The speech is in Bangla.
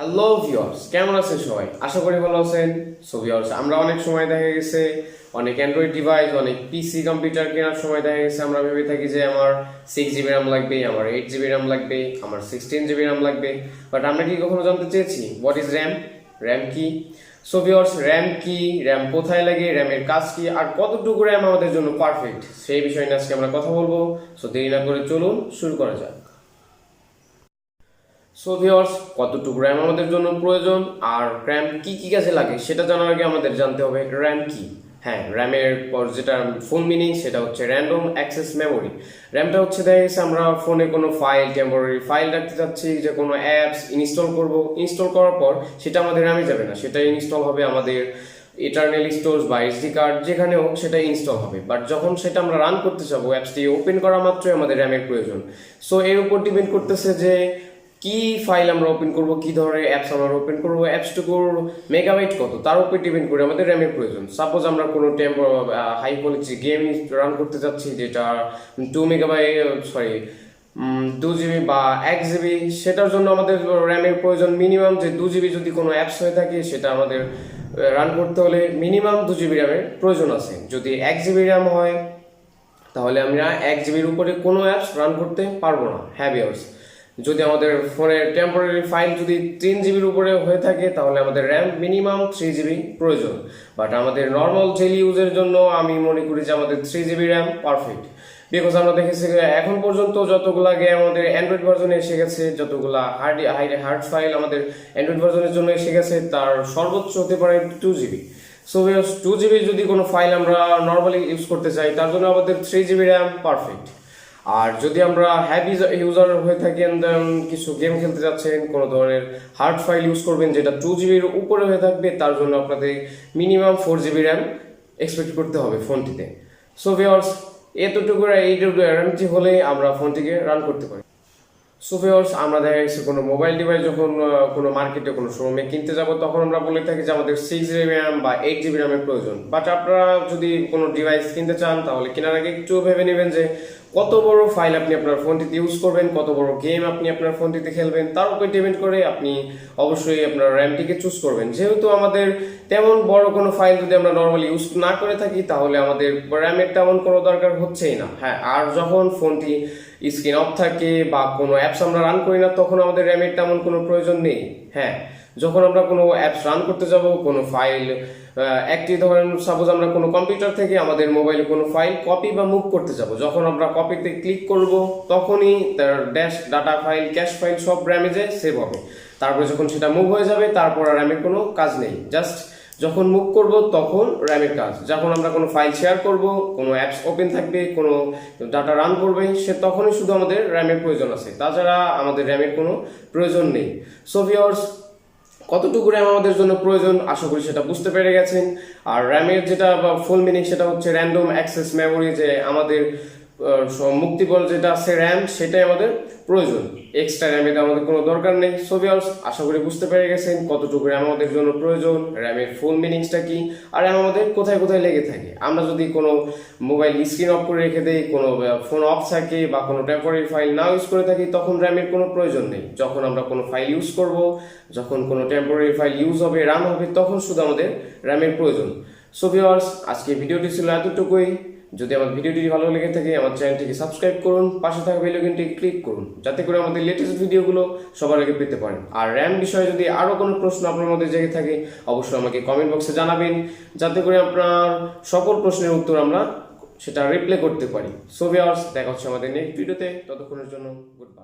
হ্যালো ভিউয়ার্স, কেমন আছেন সবাই? আশা করি ভালো আছেন। সো ভিউয়ার্স, আমরা অনেক সময় দেখা গেছে অনেক অ্যান্ড্রয়েড ডিভাইস, অনেক পিসি কম্পিউটার কেনার সময় দেখা গেছে আমরা ভেবে থাকি যে আমার 6 জিবি র্যাম লাগবে, আমার 8 জিবি র্যাম লাগবে, আমার 16 জিবি র্যাম লাগবে। বাট আমরা কি কখনো জানতে চেয়েছি হোয়াট ইজ র্যাম? র্যাম কি? সো ভিউয়ার্স, র্যাম কি, র্যাম কোথায় লাগে, র্যামের কাজ কি, আর কতটুকু র্যাম আমাদের জন্য পারফেক্ট, সেই বিষয় নিয়ে আজকে আমরা কথা বলবো। সো দেরি না করে চলুন শুরু করা যাক। সো ভিউয়ার্স, কতটুকু র্যাম আমাদের জন্য প্রয়োজন আর র্যাম কি কি কাজে লাগে সেটা জানার আগে আমাদের জানতে হবে র্যাম কি। হ্যাঁ, র্যামের পর যেটা ফুল মিনিং সেটা হচ্ছে র্যান্ডম অ্যাক্সেস মেমোরি। র্যামটা হচ্ছে দেখা গেছে আমরা ফোনে কোনো ফাইল, টেম্পোরারি ফাইল রাখতে চাচ্ছি, যে কোনো অ্যাপস ইনস্টল করব, ইনস্টল করার পর সেটা আমাদের র্যামে যাবে না, সেটা ইনস্টল হবে আমাদের ইটারনাল স্টোরেজ বা এসডি কার্ড, যেখানে হোক সেটা ইনস্টল হবে। বাট যখন সেটা আমরা রান করতে যাবো, অ্যাপসটি ওপেন করা মাত্রই আমাদের র্যামের প্রয়োজন। সো এর উপর ডিপেন্ড করতেছে যে কি ফাইল আমরা ওপেন করব, কি ধরনের অ্যাপস আমরা ওপেন করব, অ্যাপসটুকুর মেগাবাইট কত, তার উপর ডিপেন্ড করে আমাদের র্যামের প্রয়োজন। সাপোজ আমরা কোনো হাই কোয়ালিটি গেম রান করতে যাচ্ছি যেটা 2 জিবি বা 1 জিবি, সেটার জন্য আমাদের র্যামের প্রয়োজন মিনিমাম, যে 2 জিবি যদি কোনো অ্যাপস হয়ে থাকে সেটা আমাদের রান করতে হলে মিনিমাম 2 জিবি র্যামের প্রয়োজন আছে। যদি 1 জিবি র্যাম হয় তাহলে আমরা 1 জিবির উপরে কোনো অ্যাপস রান করতে পারবো না। হ্যাঁ ভিউয়ার্স, যদি আমাদের ফোনের টেম্পোরারি ফাইল যদি 3 জিবির উপরে হয়ে থাকে তাহলে আমাদের র্যাম মিনিমাম 3 জিবি প্রয়োজন। বাট আমাদের নর্মাল ডেইলি ইউজের জন্য আমি মনে করি যে আমাদের 3 জিবি র্যাম পারফেক্ট। বিকজ আমরা দেখেছি এখন পর্যন্ত যতগুলা গেম আমাদের অ্যান্ড্রয়েড ভার্জনে এসে গেছে, যতগুলা হার্ড ফাইল আমাদের অ্যান্ড্রয়েড ভার্জনের জন্য এসে গেছে, তার সর্বোচ্চ হতে পারে 2 জিবি। সো 2 জিবি যদি কোনো ফাইল আমরা নর্মালি ইউজ করতে চাই তার জন্য আমাদের 3 জিবি র্যাম পারফেক্ট। আর যদি আমরা হ্যাভি ইউজার হয়ে থাকি, কিছু গেম খেলতে যাচ্ছেন, কোনো ধরনের হার্ড ফাইল ইউজ করবেন যেটা 2 জিবির উপরে হয়ে থাকবে, তার জন্য আপনাদের মিনিমাম 4 জিবি র্যাম এক্সপেক্ট করতে হবে ফোনটিতে। সো ভিউয়ার্স, এতটুকু র্যামটি হলে আমরা ফোনটিকে রান করতে পারি। সো ভিউয়ার্স, আমরা দেখা গেছে কোনো মোবাইল ডিভাইস যখন কোনো মার্কেটে কোনো শোরুমে কিনতে যাব তখন আমরা বলে থাকি যে আমাদের 6 জিবি র্যাম বা 8 জিবি র্যামের প্রয়োজন। বাট আপনারা যদি কোনো ডিভাইস কিনতে চান তাহলে কেনার আগে একটু ভেবে নেবেন যে কত বড় ফাইল আপনি আপনার ফোনটিতে ইউজ করবেন, কত বড় গেম আপনি আপনার ফোনটিতে খেলবেন, তার উপর ডিপেন্ড করে আপনি অবশ্যই আপনার র্যামটিকে চুজ করবেন। যেহেতু আমাদের তেমন বড় কোনো ফাইল যদি আমরা নর্মালি ইউজ না করে থাকি তাহলে আমাদের র্যামের তেমন কোনো দরকার হচ্ছেই না। হ্যাঁ, আর যখন ফোনটি স্ক্রিন অফ থাকে বা কোনো অ্যাপস আমরা রান করি না তখন আমাদের র্যামের তেমন কোনো প্রয়োজন নেই। হ্যাঁ, যখন আমরা কোনো অ্যাপস রান করতে যাব, কোনো ফাইল একটি ধরেন সাপোজ আমরা কোনো কম্পিউটার থেকে আমাদের মোবাইলে কোনো ফাইল কপি বা মুভ করতে যাব, যখন আমরা কপিতে ক্লিক করব তখনই তার dash data file, cash file সব র্যামে যে সেভ হবে। তারপরে যখন সেটা মুভ হয়ে যাবে তারপর আর র্যামের কোনো কাজ নেই, জাস্ট যখন মুভ করব তখন র্যামের কাজ। যখন আমরা কোনো ফাইল শেয়ার করব, কোনো অ্যাপস ওপেন থাকবে, কোনো ডাটা রান করবে, সে তখনই শুধু আমাদের র্যামের প্রয়োজন আছে, তাছাড়া আমাদের র্যামের কোনো প্রয়োজন নেই। সো ভিউয়ার্স, কতটুকু র্যাম আমাদের জন্য প্রয়োজন আশা করি সেটা বুঝতে পেরে গেছেন। আর র্যামের যেটা ফুল মিনিং সেটা হচ্ছে র্যান্ডম অ্যাক্সেস মেমোরি, যে আমাদের মুক্তিবল যেটা আছে র্যাম, সেটাই আমাদের প্রয়োজন, এক্সট্রা র্যামের আমাদের কোনো দরকার নেই। সো ভিউয়ার্স, আশা করি বুঝতে পেরে গেছেন কতটুকু র্যাম আমাদের জন্য প্রয়োজন, র্যামের ফুল মিনিংসটা কি, আর র্যাম আমাদের কোথায় কোথায় লেগে থাকে। আমরা যদি কোনো মোবাইল স্ক্রিন অফ করে রেখে দেই, কোনো ফোন অফ থাকে বা কোনো টেম্পোরারি ফাইল না ইউজ করে থাকি তখন র্যামের কোনো প্রয়োজন নেই। যখন আমরা কোনো ফাইল ইউজ করব, যখন কোনো টেম্পোরারি ফাইল ইউজ হবে, রান হবে, তখন শুধু আমাদের র্যামের প্রয়োজন। সো ভিউয়ার্স, আজকে ভিডিওটি ছিল এতটুকুই। যদি আমার ভিডিওটি ভালো লেগে থাকে আমার চ্যানেলটিকে সাবস্ক্রাইব করুন, পাশে থাকা বেল আইকনটি ক্লিক করুন যাতে করে আমাদের লেটেস্ট ভিডিওগুলো সবার আগে পেতে পারেন। আর র্যাম বিষয়ে যদি আরো কোনো প্রশ্ন আপনার মধ্যে জেগে থাকে অবশ্যই আমাকে কমেন্ট বক্সে জানাবেন, যাতে করে আপনার সকল প্রশ্নের উত্তর আমরা সেটা রিপ্লাই করতে পারি। সো ভিউয়ার্স, দেখা হচ্ছে আমাদের নেক্সট ভিডিওতে, ততক্ষণের জন্য গুড বাই।